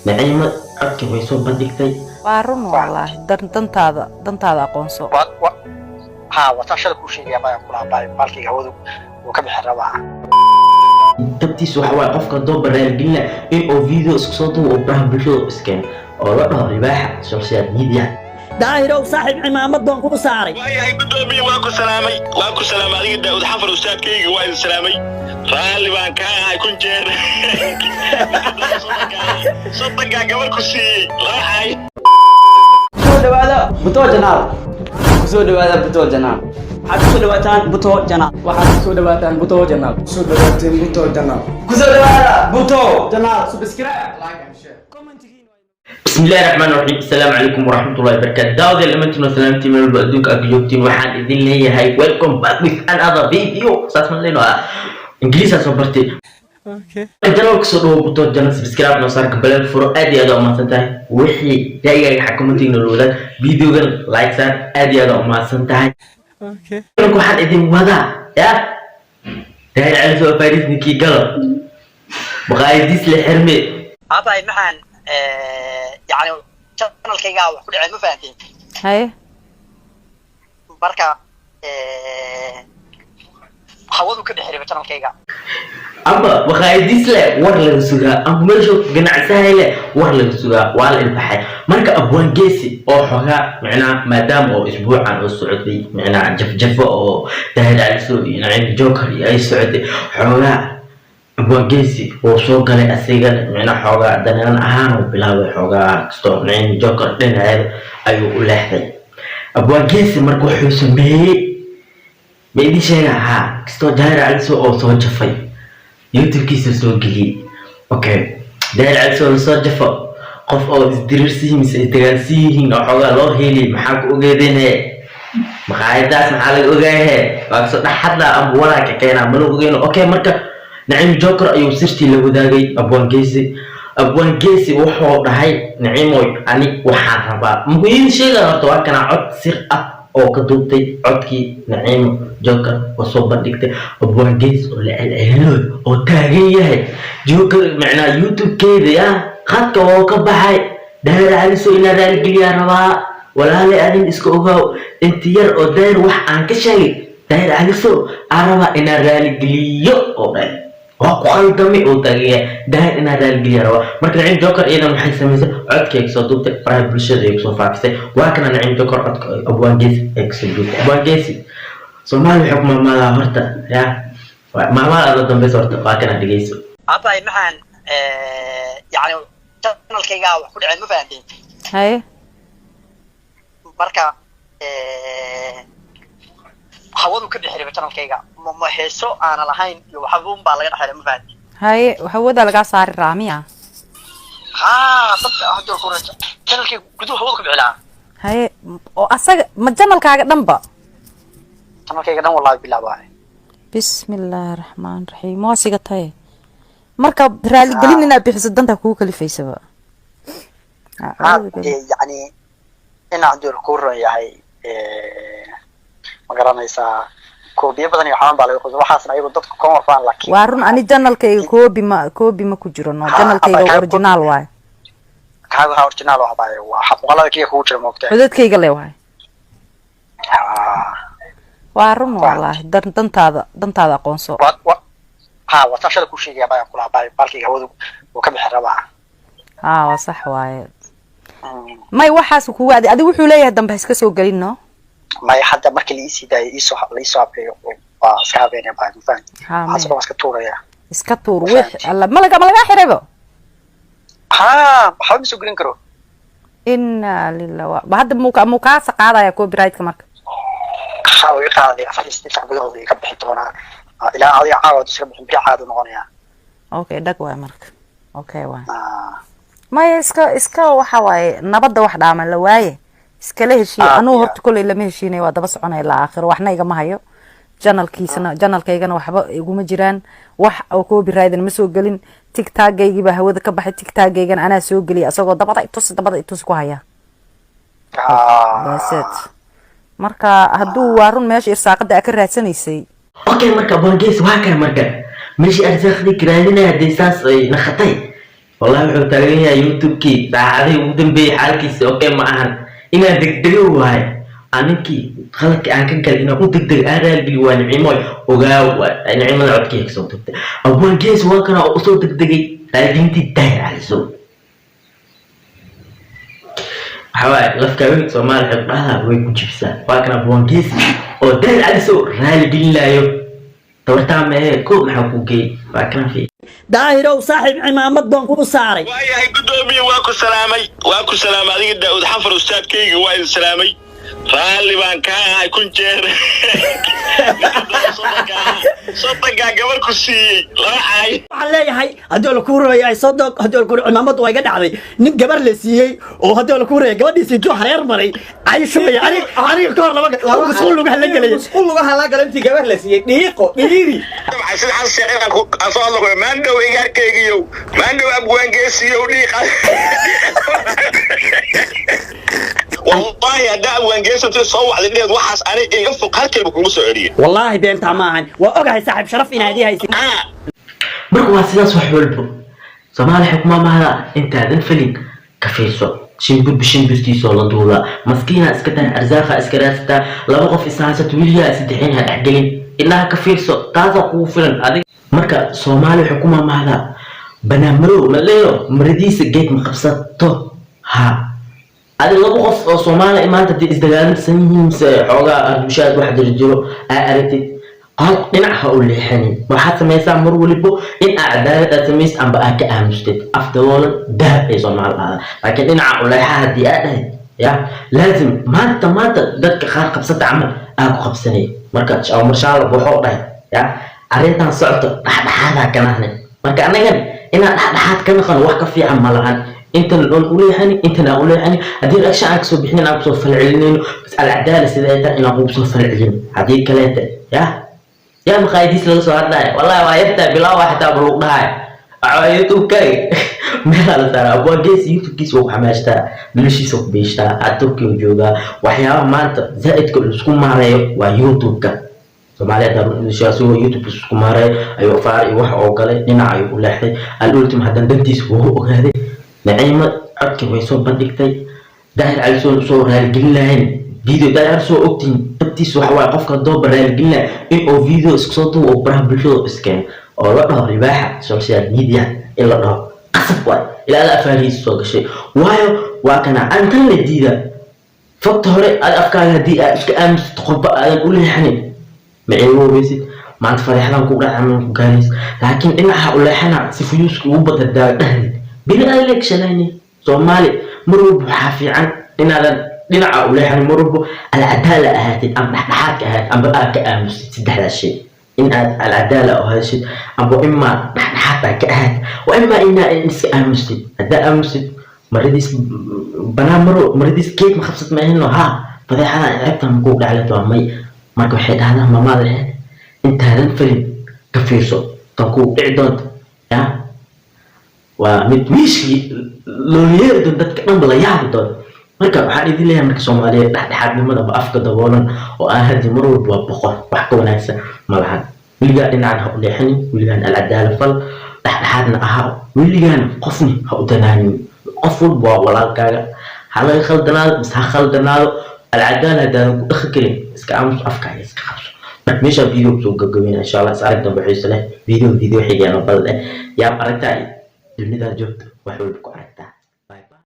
naciimo codka way soo bandhigtay waarun wallahi dantaada aqoonso ها وتشل كل شيء يا باي كلها باي بالكي هودو وكم حربها dabtiis waxa way qofka doobar reelgina in oo video isku soo duubo oo baahan bulshada iskaan oo la dhaho ribaaxa social media Dahir صاحب عمامة دون كل ساري وياي بدومي واكو سلامي adiga daawud xafar ustaadkayga waa salaamay raali baan ka ahay kun jeer sabta gabar ku siiyay lahay soo dhawaada Butoow janaal soo dhawaada Butoow janaal waxaad soo dhawaataan Butoow janaal waxaad soo dhawaataan Butoow janaal soo dhawaataan Butoow janaal ku soo dhawaada Butoow janaal subscribe like and share comment. بسم الله الرحمن الرحيم. السلام عليكم ورحمة الله وبركاته. داود اللي انتم سلامتي من البدوك اجيوبتين وحان اذن لي هاي welcome back with another video. ساسمن لينو انجليزي صبرتي. اوكي. الجنوب كسروا بطول جنوب سبسكرايب نصار قبل فرو ادي هذا ما سنتهي وحي جاي حكومتين الولاد فيديو جن لايك سان ادي هذا ما سنتهي. اوكي. كلكم حد اذن وضع يا داير على سوق فارس نكي قلب بغاية ديس لحرمي. أباي معن يعني channel kayga wax ku dhacay ma fahanteen haye marka hawadu ka dhexeeyay channel kayga aba waqaaydiis le war laga sugaa ama meesha ganacsahay le war laga sugaa waa la ilbaxay marka Abwaan Geesi oo xogaa macnaa maadaama oo isbuucan oo socday macnaa jafjafo oo Dahir calasow iyo Naciimo jookar ay socday xogaa Abwaan Geesi oo soo galay asigan macnaa xogaa danaan ahaan oo bilaabay xogaa kasto Naciimo jookar dhinaceeda ayuu u leexday Abwaan Geesi markuu wuxuu sameeyay meedii sheegaha kasto Dahir calasow oo soo jafay YouTube-kiisa soo geliyay okay Dahir calasow soo jafo qof oo isdirirsiin mise dagaalsiin oo xogaa loo heelay maxaa ku ogeedeenay maqaayadaas maxaa laga ogaahay waa soo dhaxadla ama wala ka keenaa ma lagu ogeeno okay marka Naciimo jookar ayuu sirtii la wadaagay Abwaan Geesi wuxuu dhahay Naciimo ani waxaan rabaa muhiim sheega horta waa kana cod sir ah oo ka duubtay codkii Naciimo jookar oo soo bandhigtay Abwaan Geesi oo la celceliyo oo taagan yahay jookar macnaa YouTube-keeda ya khadka oo ka baxay Dahir calasow ina raali geliya rabaa walaal adin iska ogaaw inta yar oo Dahir wax aan ka sheegay Dahir calasow araba ina raali geliyo oo dhan وقلدمي وتاجي ده إن هذا الجيرة مركز Naciimo jookar إذا محي سميسه عد كيك صوتك فراه برشة كيك صوفاكسه وكان Naciimo jookar Abwaan Geesi إكسبلوت Abwaan Geesi سومالي حكم ما لا هرتا يا ما هذا تنبي صورته وكان هديجيسو أباي معن يعني channel kayga wax ku dhacay ma fahanteen haye marka hawadu ka dhexeeyay channel kayga ma heeso aan lahayn iyo waxabuun baa laga dhaxeeyay ma fahanteen haye hawada laga saari raamiya dadka hadda ku raja channel kayga gudaha hawadu ka bixilaa haye oo asaga ma channel-kaaga dhanba channel kayga dhan wallahi bilaabay bismillaahir rahmaanir rahiim waa sigatay marka raali gelin inaad bixiso danta kugu kalifaysaba يعني إن عندي الكورة يعني مقارنة إذا كوبي بدني يحاول بالغ وحاسن أيضا ضد كومر فان لكن وارون أني جنال كي كوبي ما كجرون جنال كي أوريجينال واي هذا أوريجينال واحد وحق والله كي هو جرم وقته بدت كي قال واي وارون والله دنت هذا قنصو ها وتشل كل شيء يا باي كلها باي بالكي هودو وكم حربها وصح واي ما يوحس كوا أدي وحول ليه دم بس كسو قلنا ما يحد مركل يسي ده يسوع بيه وسكابين يا باي مفهوم حسب ما سكتورة يا سكتور وح الله ملقا حربه حاول نسوق نكرو إن لله بعد مكاسة قاعدة يا كوبي رايت كمارك حاول قاعدة أفلسطين تعبيري كبحثونا إلى عادي عاود تسرب حمبي عاد نغنيها أوكي دك واي مارك أوكي واي ما إسكا وحواي نبض واحد عمل لواي إسكا له شيء أنا هرت كل اللي مهشيني وده بس عنا إلى آخر وإحنا يجمع هيو جنال كيسنا جنال كيجنا وحبا يقوم جيران وح أو كوبي رايدن مسوق قلين تيك تاك جيجي بهوذا كبح تيك تاك جيجن أنا سوق قلي أسوق ده بدأ يتص كوهيا بس مركا هدو وارون ماشي إرساق ده أكره سنيسي أوكي مركا Abwaan Geesi وهكذا مركا ماشي أرزاق ذيك رايدنا هدي ساس نخطي والله wuxuu taagan yahay youtube-kii daacadii ugu dambeeyay xaalkiisa okay ma ahan inaan degdego waay aninkii khaladka aan ka galay inaan u degdeg aan raalgeli waa Naciimo ogaaw Naciimada codkayga soo tagtay Abwaan Geesi waa kana oo soo degdegay galintii Dahir calasow حواي لفكاوي سومال حبها ويكوجيبسا فاكنا Abwaan Geesi oo Dahir calasow raali gelinayo تورتام كل حقوقي فاكنا فيه داهر وصاحب عمامة دون كل ساري waayahay gudoomiye waa ku salaamay adiga daawud xafar ustaadkayga waa idin salaamay Raali baan ka ahay kun jeer صدق gabar ku siiyay laba caay waxaan leeyahay haddii la ku reeyay صدق haddii la ku cimaamad way ga dhacday nin gabar la siiyay oo haddii la ku reeyay gabadhiisii joo hareer maray ay shubay ani koor laba isku lugu hal galay isku lugu hal galay intii gabar la siiyay dhiiqo dhiiri waxaan sida xal sheegan ku asoo lagu maandhow igarkaygiyo maandhow Abwaan Geesi iyo dhiiqa والله هذا Abwaan Geesi soo wacday dheed waxaas ani iga fog halkeeba kugu soo celiyay والله بين تماما واوغاي صاحب شرف ان هذه هي marka waa sidaas wax walba Soomaali xukuma mahada intaadan filin ka fiirso shimbirtiisoo la duuba maskiina iska taa arzaaqa iska raasta laba qof isaasat wiliya sadexin ha dhaxgelin ilaa ka fiirso taasa ku filan adig marka Soomaali xukuma mahada banaamro ma leeyo maradiisa geed ma qabsato ha هذا لو قف صومالي ما أنت تزدجان سنين سحوجا أرجوشات واحد رجله أرتي قال قنعها أقول لي حنين وحتى ما يسمى ولبو إن أعداد تسميس أم بقى كأمستد أفضل ده في صومال هذا لكن إن أقول لي حد يا لازم ما أنت دك خارق بسط عمل أكو 5 سنين مركز أو مرشال بحوق ده يا عريتنا صعت هذا كان هنا مركز أنا جن إن حد كان خل وقف في عملهن انت الاولى يعني انت الاولى يعني هذه الاشياء عكسوا بحنا نقصوا في العلم بس العداله سيده انا نقصوا في العلم هذه كلمه يا مخايديس لو سؤال ده والله وايبتا بلا واحد ابو ده يوتيوب كاي ما لا ترى Abwaan Geesi يوتيوب كيس وحماشتا بلشي سوق بيشتا اتوكي وجوغا وحياه ما انت زائد كل اسكو ماريو ويوتيوب كا Soomaaliya daruu shaasoo YouTube isku maaray ayo faar wax oo kale dhinaca u leexday alultim hadan dantiis wuu ogaaday Naciimo codka way soo bandhigtay Dahir calasow soo raali gelinayn video Dahir soo ogtiin dadtiis waxa way qofka doob raali gelina in oo video isku soo duubo oo baraha bulshada iskeen oo la dhaho ribaaxa social media in la dhaho qasab way ila la afariis soo gashay waayo waa kana antan la diida faqto hore afkaaga hadii aad iska aaminto qofba aadan u leexanin معيوه بيسد ما أنت فرحان كوكا عمل كوكانيس لكن إن هؤلاء حنا سفيوس كوبا تدار بين إلكشناني Soomaali مروا بحافي عن إن هذا لنا هؤلاء حنا مروا العدالة هاتي أم نحكي هات أم بقى كأمس تده هذا الشيء إن العدالة أو هذا الشيء أم إما نحكي كهات وإما إن نسك أمس هذا أمس مريدس مريدس كيف مخفصت ما هنا ها فذا حنا عرفت مكوك على توامي marka waxay dhahdaan maamada intaadan filin ka fiirso tan ku dhici doonta ya waa mid miiski loo yeero dadka dhan la yaabi doon marka waxaan idin leeyahay marka Soomaaliyeed dhaxdhaxaadnimada ba afka daboolan oo aan hadii mar walba boqor wax ka wanaagsan ma lahan wiliga dhinacan ha u leexin wiligan alcadaala fal dhaxdhaxaadna aha wiligan qofni ha u danaanin qof walba walaalkaaga hala khaldanaado mis ha khaldanaado العدالة ده أخكرين إسكامس أفكار إسكامس مش فيديو بسوق جوين إن شاء الله سأرك دم بحيث له فيديو حقيقي أنا بقول يا أرتاي الميدا جبت وحول بكرة